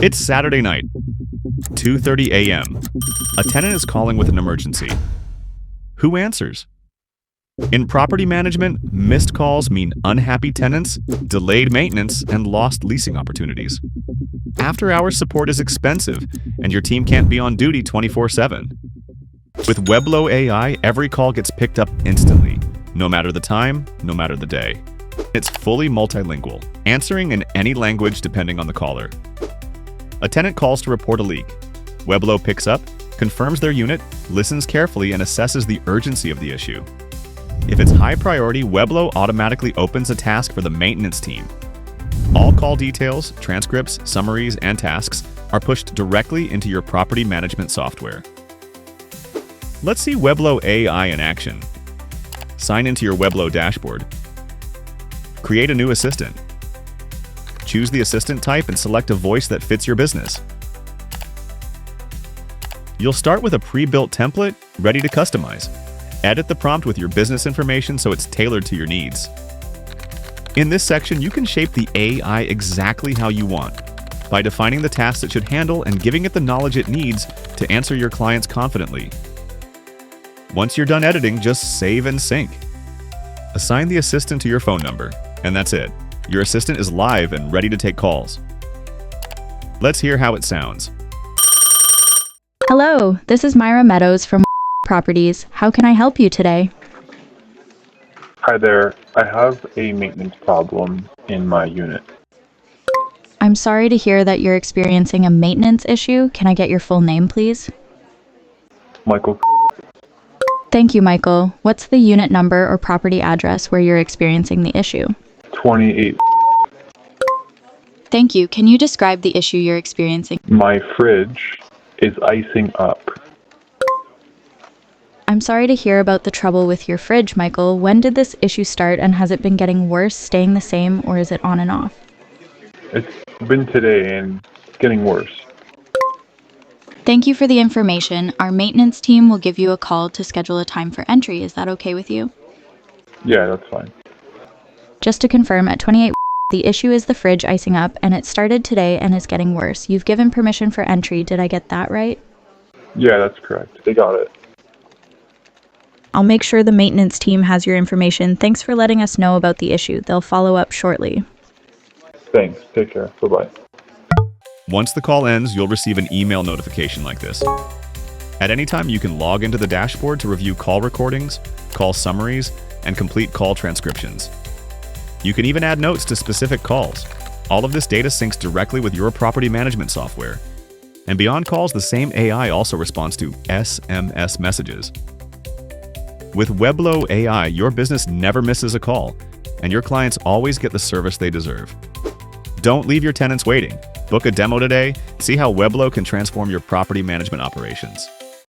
It's Saturday night, 2:30 a.m. A tenant is calling with an emergency. Who answers? In property management, missed calls mean unhappy tenants, delayed maintenance, and lost leasing opportunities. After-hours support is expensive, and your team can't be on duty 24/7. With Weblo AI, every call gets picked up instantly, no matter the time, no matter the day. It's fully multilingual, answering in any language depending on the caller. A tenant calls to report a leak. Weblo picks up, confirms their unit, listens carefully, and assesses the urgency of the issue. If it's high priority, Weblo automatically opens a task for the maintenance team. All call details, transcripts, summaries, and tasks are pushed directly into your property management software. Let's see Weblo AI in action. Sign into your Weblo dashboard. Create a new assistant. Choose the assistant type and select a voice that fits your business. You'll start with a pre-built template ready to customize. Edit the prompt with your business information so it's tailored to your needs. In this section, you can shape the AI exactly how you want by defining the tasks it should handle and giving it the knowledge it needs to answer your clients confidently. Once you're done editing, just save and sync. Assign the assistant to your phone number, and that's it. Your assistant is live and ready to take calls. Let's hear how it sounds. Hello, this is Myra Meadows from Properties. How can I help you today? Hi there. I have a maintenance problem in my unit. I'm sorry to hear that you're experiencing a maintenance issue. Can I get your full name, please? Michael. Thank you, Michael. What's the unit number or property address where you're experiencing the issue? 28. Thank you. Can you describe the issue you're experiencing? My fridge is icing up. I'm sorry to hear about the trouble with your fridge, Michael. When did this issue start, and has it been getting worse, staying the same, or is it on and off? It's been today and it's getting worse. Thank you for the information. Our maintenance team will give you a call to schedule a time for entry. Is that okay with you? Yeah, that's fine. Just to confirm, at 28, the issue is the fridge icing up, and it started today and is getting worse. You've given permission for entry. Did I get that right? Yeah, that's correct. They got it. I'll make sure the maintenance team has your information. Thanks for letting us know about the issue. They'll follow up shortly. Thanks. Take care. Bye-bye. Once the call ends, you'll receive an email notification like this. At any time, you can log into the dashboard to review call recordings, call summaries, and complete call transcriptions. You can even add notes to specific calls. All of this data syncs directly with your property management software. And beyond calls, the same AI also responds to SMS messages. With Weblo AI, your business never misses a call, and your clients always get the service they deserve. Don't leave your tenants waiting. Book a demo today. See how Weblo can transform your property management operations.